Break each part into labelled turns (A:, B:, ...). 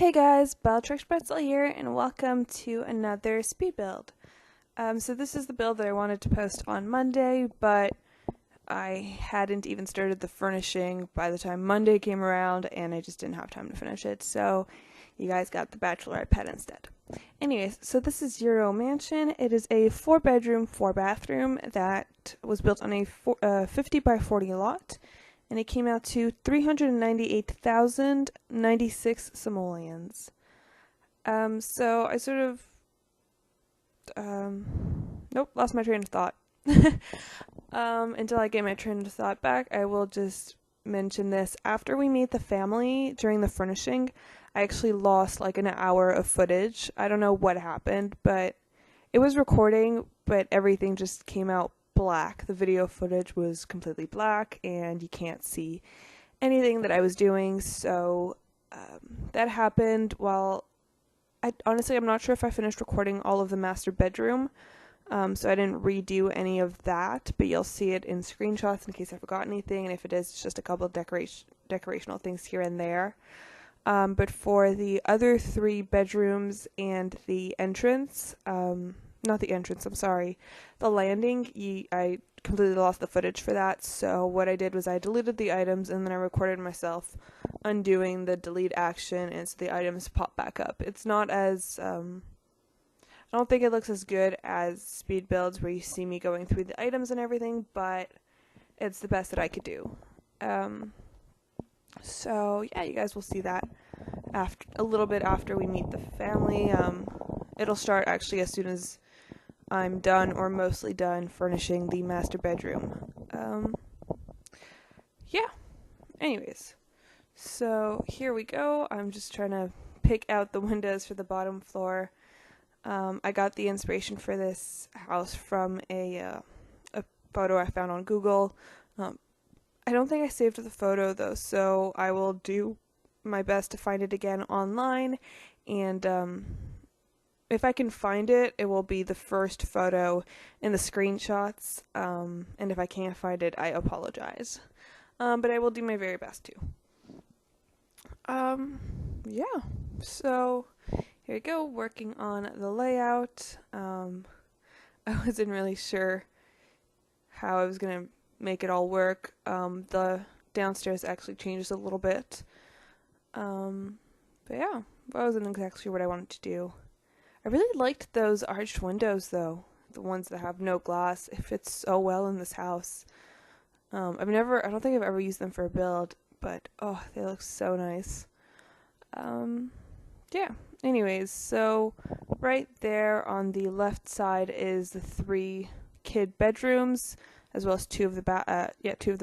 A: Hey guys, Bellatrix Pretzel here, and welcome to another speed build. So this is the build that I wanted to post on Monday, but I hadn't even started the furnishing by the time Monday came around, and I just didn't have time to finish it, so you guys got the bachelorette pet instead. Anyways, so this is Zero Mansion. It is a 4-bedroom, 4-bathroom that was built on a 50 by 40 lot. And it came out to 398,096 simoleons. So I sort of, lost my train of thought. Until I get my train of thought back, I will just mention this. After we meet the family during the furnishing, I actually lost like an hour of footage. I don't know what happened, but it was recording, but everything just came out black. The video footage was completely black and you can't see anything that I was doing, so that happened while I'm not sure if I finished recording all of the master bedroom, so I didn't redo any of that, but you'll see it in screenshots in case I forgot anything, and if it is, it's just a couple of decorational things here and there. But for the other 3 bedrooms and the entrance, not the entrance, I'm sorry, the landing, I completely lost the footage for that, so what I did was I deleted the items and then I recorded myself undoing the delete action, and so the items pop back up. It's not as, I don't think it looks as good as speed builds where you see me going through the items and everything, but it's the best that I could do. So yeah, you guys will see that a little bit after we meet the family. It'll start actually as soon as I'm done or mostly done furnishing the master bedroom. Yeah. Anyways, so here we go. I'm just trying to pick out the windows for the bottom floor. I got the inspiration for this house from a photo I found on Google. I don't think I saved the photo though, so I will do my best to find it again online, and if I can find it, it will be the first photo in the screenshots, and if I can't find it, I apologize. But I will do my very best to. Yeah, so here we go, working on the layout. I wasn't really sure how I was going to make it all work. The downstairs actually changes a little bit. But yeah, that wasn't exactly what I wanted to do. I really liked those arched windows though, the ones that have no glass. It fits so well in this house. I don't think I've ever used them for a build, but oh, they look so nice. Yeah, anyways, so right there on the left side is the 3 kid bedrooms, as well as 2 of the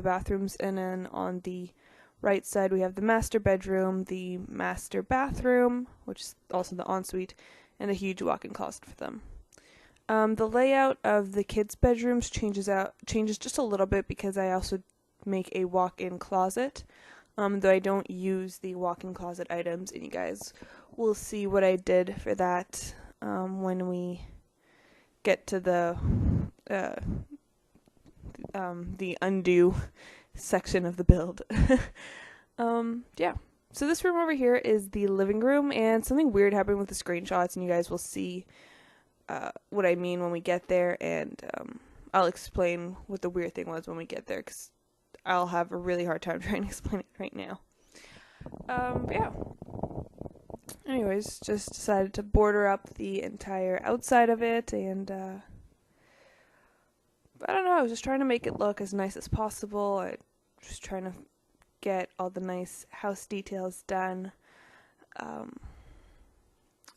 A: bathrooms, and then on the right side we have the master bedroom, the master bathroom, which is also the ensuite, and a huge walk-in closet for them. The layout of the kids' bedrooms changes just a little bit because I also make a walk-in closet, though I don't use the walk-in closet items, and you guys will see what I did for that when we get to the undo section of the build. Yeah. So this room over here is the living room, and something weird happened with the screenshots, and you guys will see what I mean when we get there, and I'll explain what the weird thing was when we get there, because I'll have a really hard time trying to explain it right now. Yeah. Anyways, just decided to border up the entire outside of it, and I don't know, I was just trying to make it look as nice as possible. I just trying to get all the nice house details done.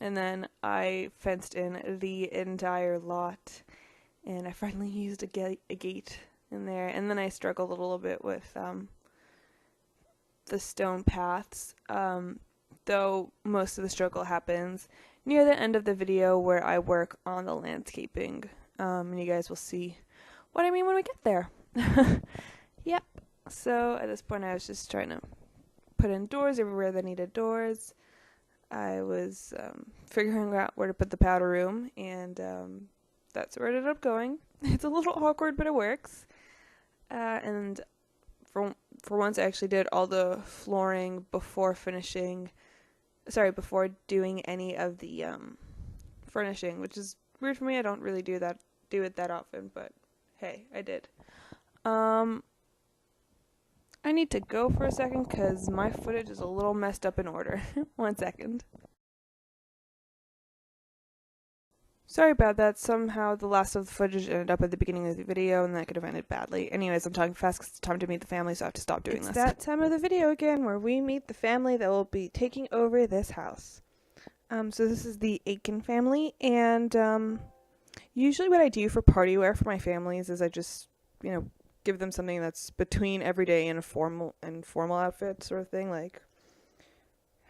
A: And then I fenced in the entire lot, and I finally used a gate in there, and then I struggled a little bit with the stone paths, though most of the struggle happens near the end of the video where I work on the landscaping, and you guys will see what I mean when we get there. Yep. So at this point I was just trying to put in doors everywhere that needed doors. I was figuring out where to put the powder room, and that's where it ended up going. It's a little awkward, but it works. And for once I actually did all the flooring before finishing before doing any of the furnishing, which is weird for me. I don't really do it that often, but hey, I did. I need to go for a second because my footage is a little messed up in order. 1 second. Sorry about that. Somehow the last of the footage ended up at the beginning of the video, and that could have ended badly. Anyways, I'm talking fast because it's time to meet the family, so I have to stop doing this. It's that time of the video again where we meet the family that will be taking over this house. So this is the Aiken family, and usually what I do for party wear for my families is I just, give them something that's between everyday and a formal outfit sort of thing, like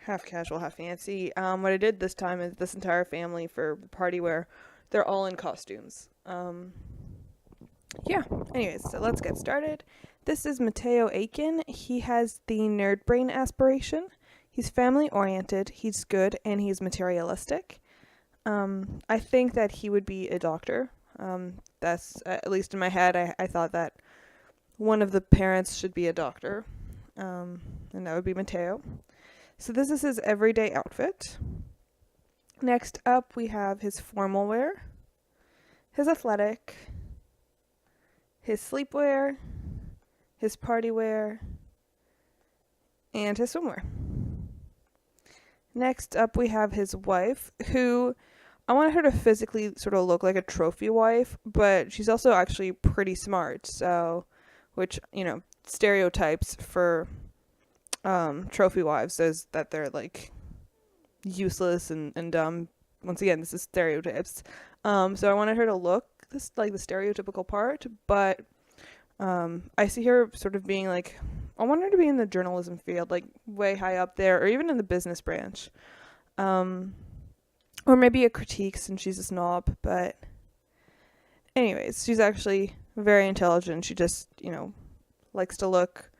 A: half casual, half fancy. What I did this time is this entire family for party wear, they're all in costumes. Yeah. Anyways, so let's get started. This is Mateo Aiken. He has the nerd brain aspiration. He's family oriented. He's good, and he's materialistic. I think that he would be a doctor. That's at least in my head. I thought that one of the parents should be a doctor, and that would be Mateo. So this is his everyday outfit. Next up, we have his formal wear, his athletic, his sleepwear, his party wear, and his swimwear. Next up, we have his wife, who I want her to physically sort of look like a trophy wife, but she's also actually pretty smart. So, which, stereotypes for trophy wives is that they're like useless and dumb. Once again, this is stereotypes. So I wanted her to look like the stereotypical part, but I see her sort of being like, I want her to be in the journalism field, like way high up there, or even in the business branch. Or maybe a critique since she's a snob, but anyways, she's actually very intelligent. She just, likes to look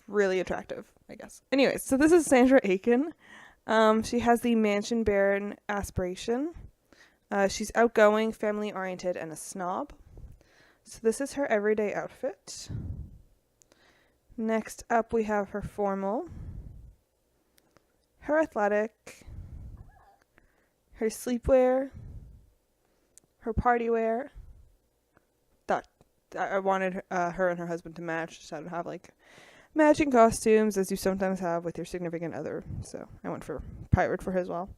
A: really attractive, I guess. Anyways, so this is Sandra Aiken. She has the mansion baron aspiration. She's outgoing, family oriented, and a snob. So this is her everyday outfit. Next up, we have her formal, her athletic, her sleepwear, her party wear. That I wanted her and her husband to match, so I don't have like matching costumes as you sometimes have with your significant other. So I went for pirate for her as well.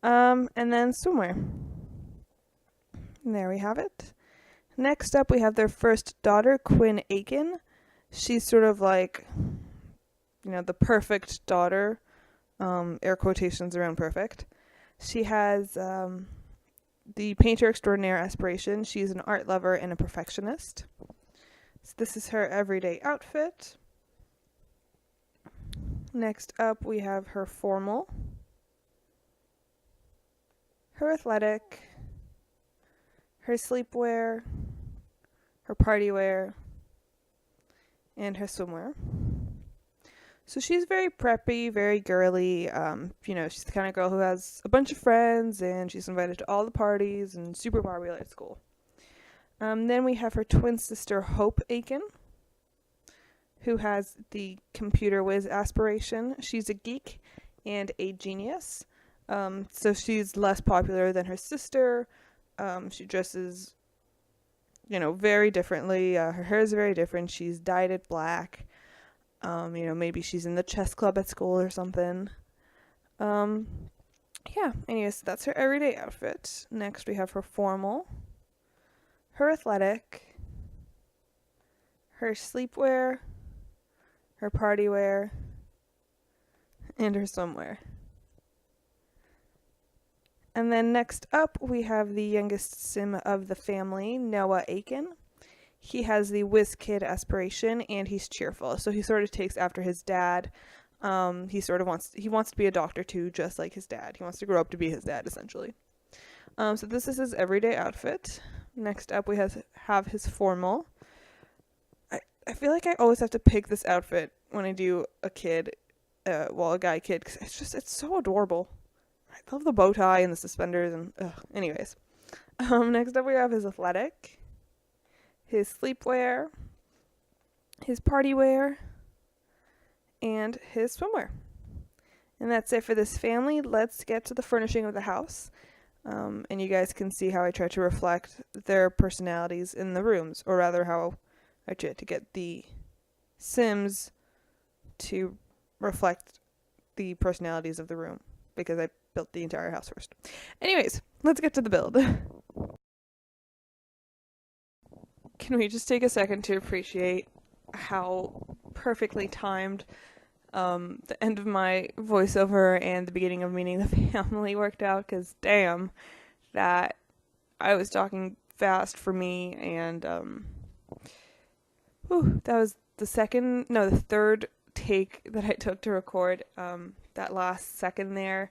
A: And then swimwear. And there we have it. Next up, we have their first daughter, Quinn Aiken. She's sort of like, the perfect daughter. Air quotations around perfect. She has the painter extraordinaire aspiration. She's an art lover and a perfectionist. So this is her everyday outfit. Next up, we have her formal, her athletic, her sleepwear, her party wear, and her swimwear. So she's very preppy, very girly. She's the kind of girl who has a bunch of friends, and she's invited to all the parties and super popular at school. Then we have her twin sister, Hope Aiken, who has the computer whiz aspiration. She's a geek and a genius. So she's less popular than her sister. She dresses, very differently. Her hair is very different. She's dyed it black. Maybe she's in the chess club at school or something. Anyways, that's her everyday outfit. Next, we have her formal, her athletic, her sleepwear, her party wear, and her swimwear. And then next up, we have the youngest sim of the family, Noah Aiken. He has the whiz kid aspiration, and he's cheerful. So he sort of takes after his dad. He wants to be a doctor too, just like his dad. He wants to grow up to be his dad, essentially. So this is his everyday outfit. Next up, we have his formal. I feel like I always have to pick this outfit when I do a kid, a guy kid, because it's so adorable. I love the bow tie and the suspenders and anyways. Next up, we have his athletic, his sleepwear, his party wear, and his swimwear. And that's it for this family. Let's get to the furnishing of the house. And you guys can see how I try to reflect their personalities in the rooms, or rather how I try to get the Sims to reflect the personalities of the room, because I built the entire house first. Anyways, let's get to the build. Can we just take a second to appreciate how perfectly timed the end of my voiceover and the beginning of meeting the family worked out? Because damn, that I was talking fast for me, and that was the third take that I took to record that last second there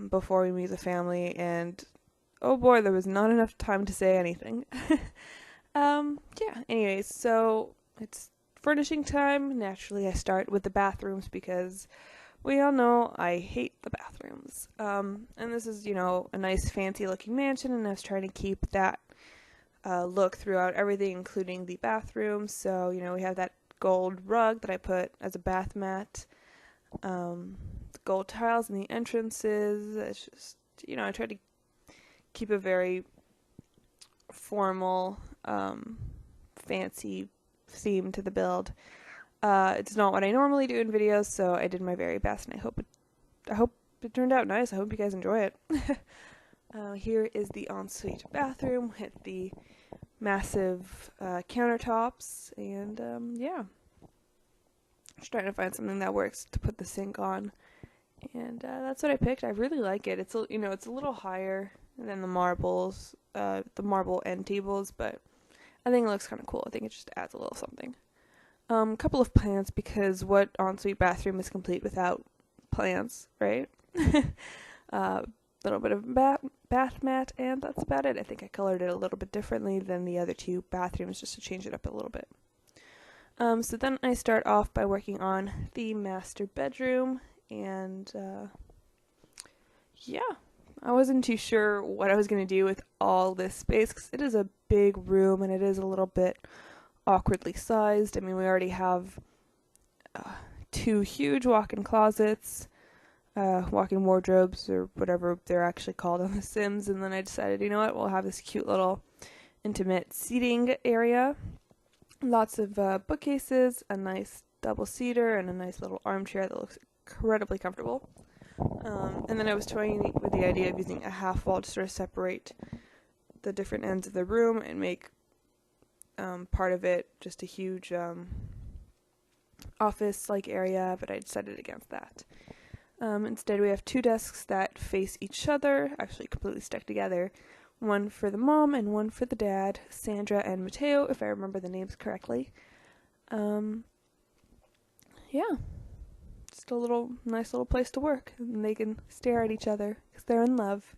A: before we meet the family, and oh boy, there was not enough time to say anything. Anyways, so it's furnishing time. Naturally, I start with the bathrooms because we all know I hate the bathrooms. And this is, a nice fancy looking mansion, and I was trying to keep that look throughout everything, including the bathrooms. So, we have that gold rug that I put as a bath mat, the gold tiles in the entrances. It's just, I tried to keep a very formal, fancy theme to the build. It's not what I normally do in videos, so I did my very best, and I hope it turned out nice. I hope you guys enjoy it. Here is the ensuite bathroom with the massive countertops, and just trying to find something that works to put the sink on, and that's what I picked. I really like it. It's it's a little higher than the marble end tables, but I think it looks kind of cool. I think it just adds a little something. Couple of plants, because what ensuite bathroom is complete without plants, right? Little bit of bath mat, and that's about it. I think I colored it a little bit differently than the other two bathrooms just to change it up a little bit. So then I start off by working on the master bedroom, and I wasn't too sure what I was going to do with all this space, because it is a big room and it is a little bit awkwardly sized. I mean, we already have 2 huge walk-in closets, walk-in wardrobes, or whatever they're actually called on The Sims, and then I decided, we'll have this cute little intimate seating area. Lots of bookcases, a nice double-seater, and a nice little armchair that looks incredibly comfortable. And then I was toying with the idea of using a half wall to sort of separate the different ends of the room and make part of it just a huge office-like area, but I decided against that. Instead, we have 2 desks that face each other, actually completely stuck together. One for the mom and one for the dad, Sandra and Mateo, if I remember the names correctly. Just a nice little place to work, and they can stare at each other because they're in love.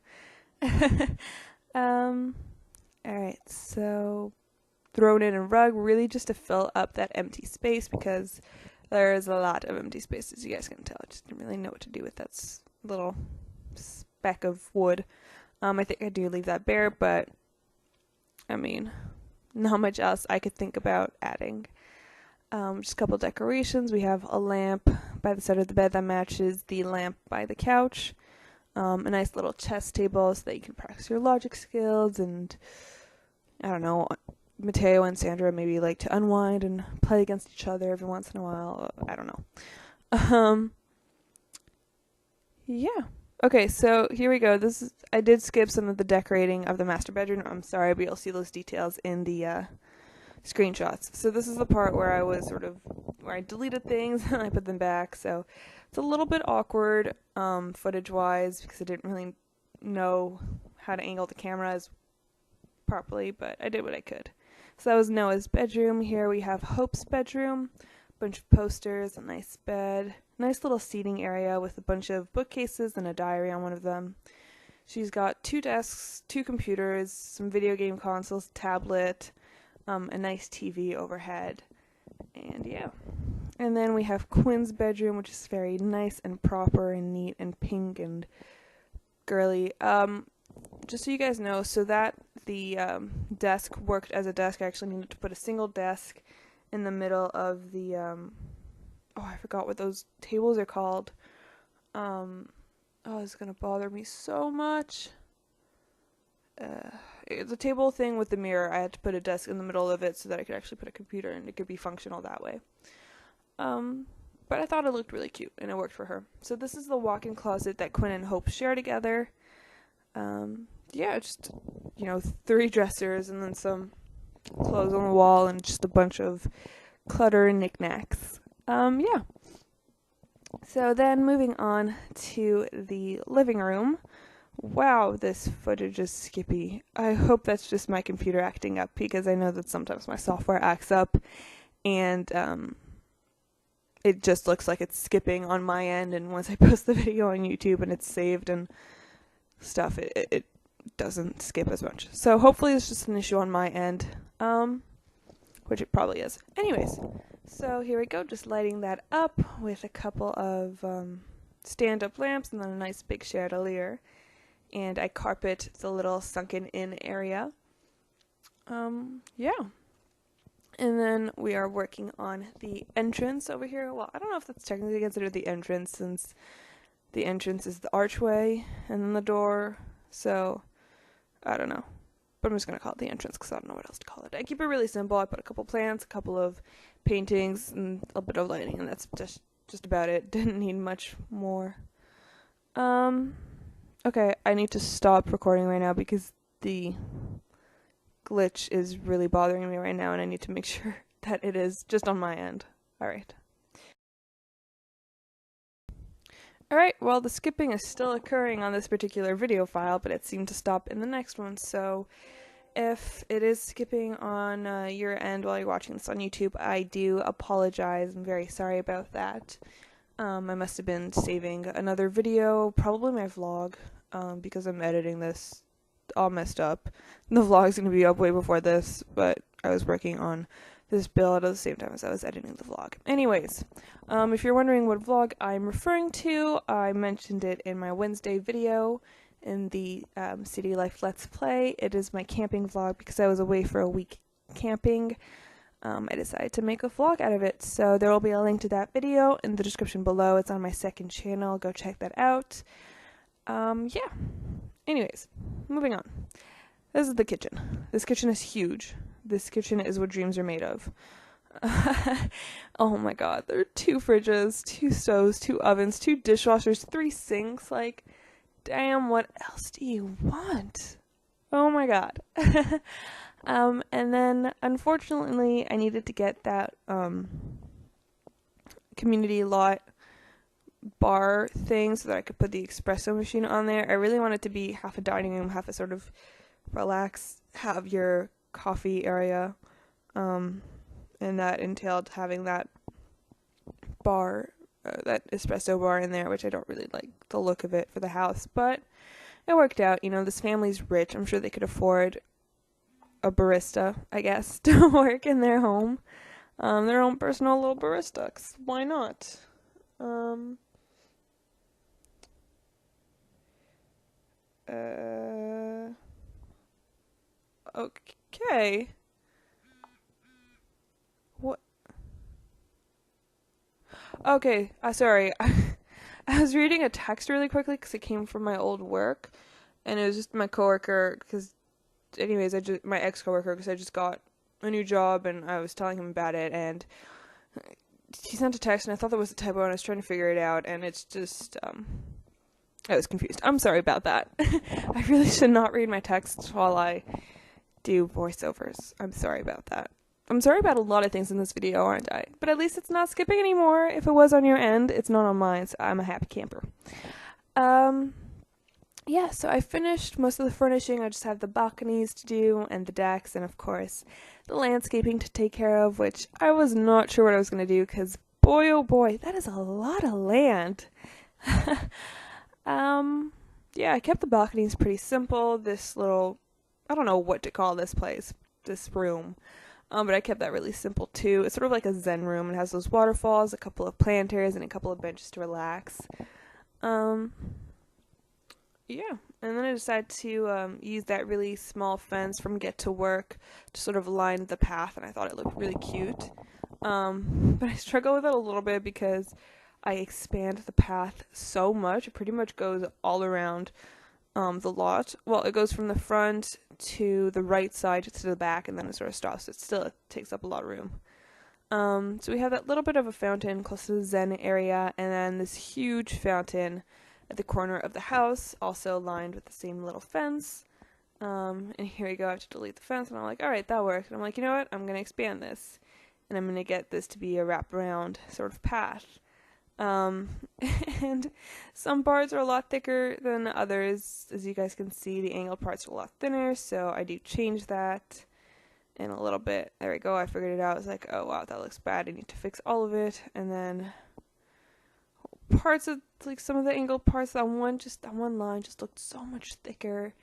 A: Alright, so thrown in a rug really just to fill up that empty space, because there is a lot of empty space, as you guys can tell. I just didn't really know what to do with that little speck of wood. I think I do leave that bare, but I mean, not much else I could think about adding. Just a couple decorations. We have a lamp by the side of the bed that matches the lamp by the couch. A nice little chess table so that you can practice your logic skills, and I don't know, Mateo and Sandra maybe like to unwind and play against each other every once in a while. I don't know. Okay, so here we go. I did skip some of the decorating of the master bedroom. I'm sorry, but you'll see those details in the screenshots. So this is the part where I deleted things and I put them back. So it's a little bit awkward footage-wise, because I didn't really know how to angle the cameras properly, but I did what I could. So that was Noah's bedroom. Here we have Hope's bedroom. Bunch of posters, a nice bed, nice little seating area with a bunch of bookcases and a diary on one of them. She's got 2 desks, 2 computers, some video game consoles, tablet, a nice TV overhead, and then we have Quinn's bedroom, which is very nice and proper and neat and pink and girly. Just so you guys know, so that the desk worked as a desk, I actually needed to put a single desk in the middle of the I forgot what those tables are called. Oh, it's gonna bother me so much. The table thing with the mirror, I had to put a desk in the middle of it so that I could actually put a computer and it could be functional that way. But I thought it looked really cute and it worked for her. So this is the walk-in closet that Quinn and Hope share together. Yeah, just, 3 dressers and then some clothes on the wall and just a bunch of clutter and knickknacks. Yeah. So then moving on to the living room. Wow, this footage is skippy. I hope that's just my computer acting up because I know that sometimes my software acts up and it just looks like it's skipping on my end, and once I post the video on YouTube and it's saved and stuff, it doesn't skip as much. So hopefully it's just an issue on my end, which it probably is. Anyways, so here we go, just lighting that up with a couple of stand-up lamps and then a nice big chandelier. And I carpet the little sunken-in area. Yeah. And then we are working on the entrance over here. Well, I don't know if that's technically considered the entrance since the entrance is the archway and then the door. So, I don't know. But I'm just going to call it the entrance because I don't know what else to call it. I keep it really simple. I put a couple plants, a couple of paintings, and a bit of lighting. And that's just about it. Didn't need much more. Okay, I need to stop recording right now because the glitch is really bothering me right now and I need to make sure that it is just on my end. Alright. Alright, well the skipping is still occurring on this particular video file, but it seemed to stop in the next one, so if it is skipping on your end while you're watching this on YouTube, I do apologize. I'm very sorry about that. I must have been saving another video, probably my vlog, because I'm editing this all messed up. The vlog's going to be up way before this, but I was working on this build at the same time as I was editing the vlog. Anyways, if you're wondering what vlog I'm referring to, I mentioned it in my Wednesday video in the City Life Let's Play. It is my camping vlog because I was away for a week camping. I decided to make a vlog out of it, so there will be a link to that video in the description below. It's on my second channel. Go check that out. Yeah. Anyways, moving on. This is the kitchen. This kitchen is huge. This kitchen is what dreams are made of. Oh my god, there are 2 fridges, 2 stoves, 2 ovens, 2 dishwashers, 3 sinks. Like, damn, what else do you want? Oh my god. And then, unfortunately, I needed to get that, community lot bar thing so that I could put the espresso machine on there. I really want it to be half a dining room, half a sort of relax, have your coffee area, and that entailed having that bar, that espresso bar in there, which I don't really like the look of it for the house, but it worked out. This family's rich. I'm sure they could afford a barista, I guess, to work in their home, their own personal little barista, 'cause why not? Okay. What? Okay, sorry. I was reading a text really quickly because it came from my old work, and it was just my coworker, because, anyways, my ex-coworker, because I just got a new job, and I was telling him about it, and he sent a text, and I thought there was a typo, and I was trying to figure it out, and it's just, I was confused. I'm sorry about that. I really should not read my texts while I do voiceovers. I'm sorry about that. I'm sorry about a lot of things in this video, aren't I? But at least it's not skipping anymore. If it was on your end, it's not on mine, so I'm a happy camper. Yeah, so I finished most of the furnishing. I just have the balconies to do, and the decks, and of course, the landscaping to take care of, which I was not sure what I was going to do, because boy, oh boy, that is a lot of land. Yeah, I kept the balconies pretty simple. This little, I don't know what to call this place, this room. But I kept that really simple too. It's sort of like a zen room. It has those waterfalls, a couple of planters, and a couple of benches to relax. Yeah, and then I decided to use that really small fence from Get to Work to sort of line the path, and I thought it looked really cute. But I struggle with it a little bit because I expand the path so much. It pretty much goes all around the lot. Well, it goes from the front to the right side to the back, and then it sort of stops. It takes up a lot of room. So we have that little bit of a fountain close to the Zen area, and then this huge fountain at the corner of the house, also lined with the same little fence. And here we go, I have to delete the fence, and I'm like, alright, that works. And I'm like, you know what, I'm going to expand this, and I'm going to get this to be a wraparound sort of path. And some parts are a lot thicker than others. As you guys can see, the angled parts are a lot thinner, so I do change that in a little bit. There we go, I figured it out. I was like, oh wow, that looks bad, I need to fix all of it. And then parts of, like, some of the angled parts, that one line just looked so much thicker,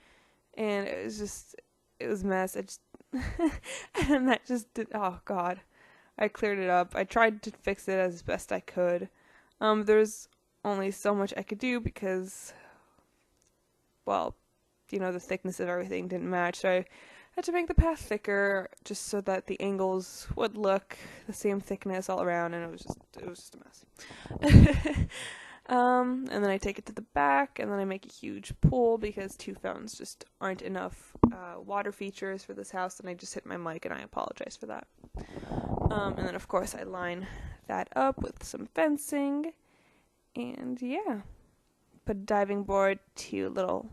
A: and it was a mess. And that just did, oh god. I cleared it up. I tried to fix it as best I could. There's only so much I could do because, well, the thickness of everything didn't match, so I had to make the path thicker just so that the angles would look the same thickness all around, and it was just a mess. And then I take it to the back, and then I make a huge pool because 2 fountains just aren't enough water features for this house, and I just hit my mic, and I apologize for that. And then of course I line that up with some fencing, and yeah, put a diving board, 2 little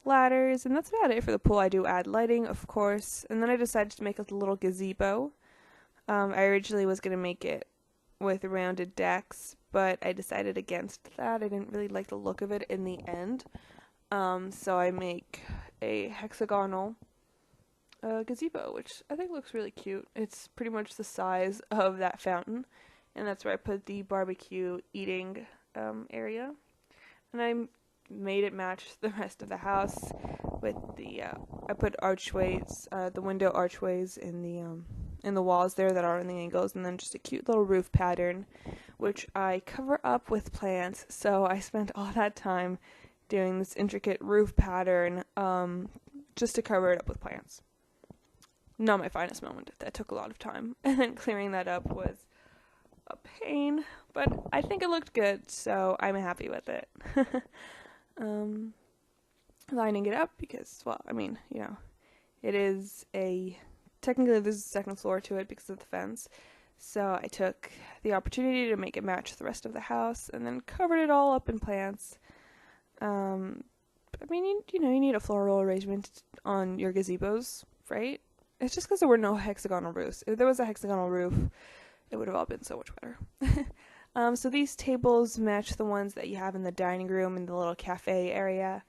A: ladders, and that's about it for the pool. I do add lighting, of course, and then I decided to make a little gazebo. I originally was going to make it with rounded decks, but I decided against that. I didn't really like the look of it in the end, so I make a hexagonal gazebo, which I think looks really cute. It's pretty much the size of that fountain, and that's where I put the barbecue eating area, and I made it match the rest of the house with the I put archways, the window archways in the walls there that are in the angles, and then just a cute little roof pattern, which I cover up with plants. So I spent all that time doing this intricate roof pattern just to cover it up with plants. Not my finest moment. That took a lot of time, and then clearing that up was a pain, but I think it looked good, so I'm happy with it. Lining it up because, well, I mean, it is technically there's a second floor to it because of the fence, so I took the opportunity to make it match the rest of the house, and then covered it all up in plants. I mean, you need a floral arrangement on your gazebos, right? It's just because there were no hexagonal roofs. If there was a hexagonal roof, it would have all been so much better. So these tables match the ones that you have in the dining room in the little cafe area.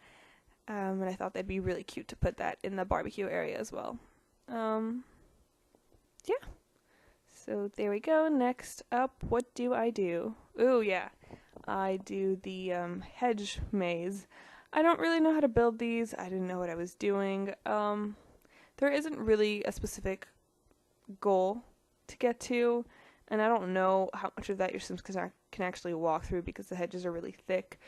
A: And I thought that'd be really cute to put that in the barbecue area as well. Yeah. So there we go. Next up, what do I do? Ooh, yeah. I do the hedge maze. I don't really know how to build these. I didn't know what I was doing. There isn't really a specific goal to get to, and I don't know how much of that your Sims can actually walk through because the hedges are really thick.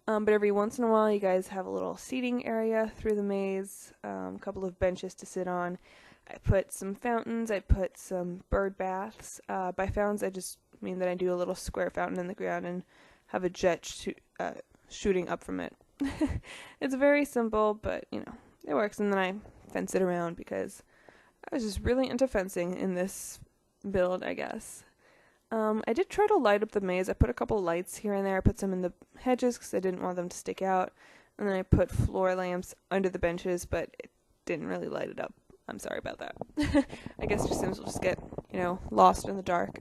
A: But every once in a while you guys have a little seating area through the maze, a couple of benches to sit on. I put some fountains, I put some bird baths. By fountains I just mean that I do a little square fountain in the ground and have a jet shooting up from it. It's very simple, but it works, and then I fence it around because I was just really into fencing in this build, I guess. I did try to light up the maze. I put a couple lights here and there. I put some in the hedges because I didn't want them to stick out, and then I put floor lamps under the benches, but it didn't really light it up. I'm sorry about that. I guess your Sims will just get, lost in the dark.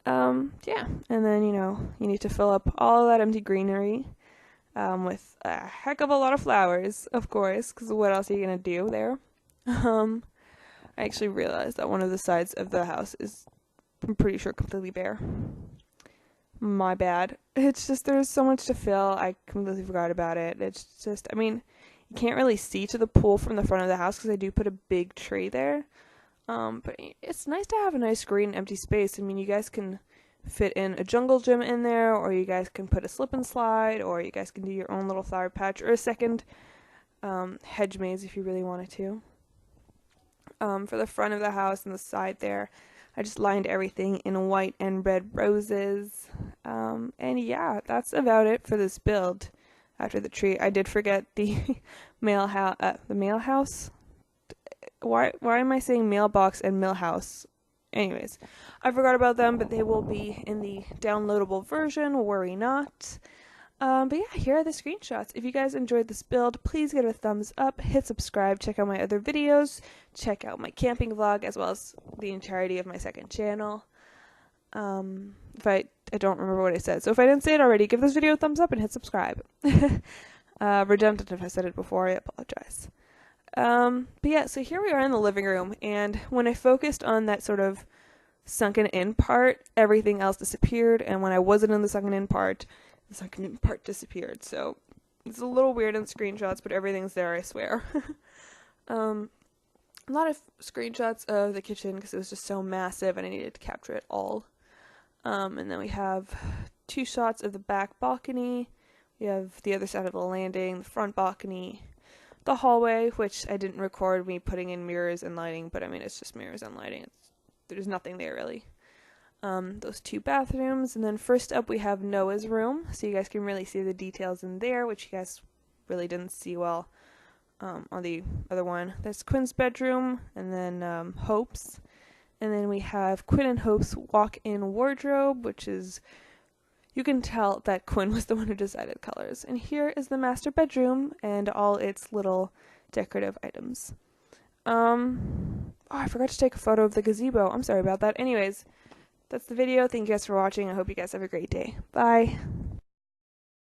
A: Yeah, and then, you need to fill up all of that empty greenery with a heck of a lot of flowers, of course, because what else are you going to do there? I actually realized that one of the sides of the house is, I'm pretty sure, completely bare. My bad. It's just, there's so much to fill. I completely forgot about it. It's just, you can't really see to the pool from the front of the house because I do put a big tree there. But it's nice to have a nice green empty space. You guys can fit in a jungle gym in there, or you guys can put a slip and slide, or you guys can do your own little flower patch, or a second hedge maze if you really wanted to. For the front of the house and the side there, I just lined everything in white and red roses. And yeah, that's about it for this build. After the tree, I did forget the the mail house. Why am I saying mailbox and mill house? Anyways, I forgot about them, but they will be in the downloadable version. Worry not. But yeah, here are the screenshots. If you guys enjoyed this build, please give it a thumbs up, hit subscribe, check out my other videos, check out my camping vlog, as well as the entirety of my second channel. If I don't remember what I said, so if I didn't say it already, give this video a thumbs up and hit subscribe. Redundant if I said it before, I apologize. But yeah, so here we are in the living room, and when I focused on that sort of sunken in part, everything else disappeared, and when I wasn't in the sunken in part disappeared. So it's a little weird in screenshots, but everything's there, I swear. A lot of screenshots of the kitchen because it was just so massive and I needed to capture it all. And then we have 2 shots of the back balcony. We have the other side of the landing, the front balcony, the hallway, which I didn't record me putting in mirrors and lighting, but I mean, it's just mirrors and lighting. There's nothing there really. Those 2 bathrooms, and then first up we have Noah's room, so you guys can really see the details in there, which you guys really didn't see well on the other one. There's Quinn's bedroom, and then Hope's, and then we have Quinn and Hope's walk-in wardrobe, which is, you can tell that Quinn was the one who decided colors. And here is the master bedroom and all its little decorative items. Oh, I forgot to take a photo of the gazebo. I'm sorry about that. Anyways, that's the video. Thank you guys for watching. I hope you guys have a great day. Bye.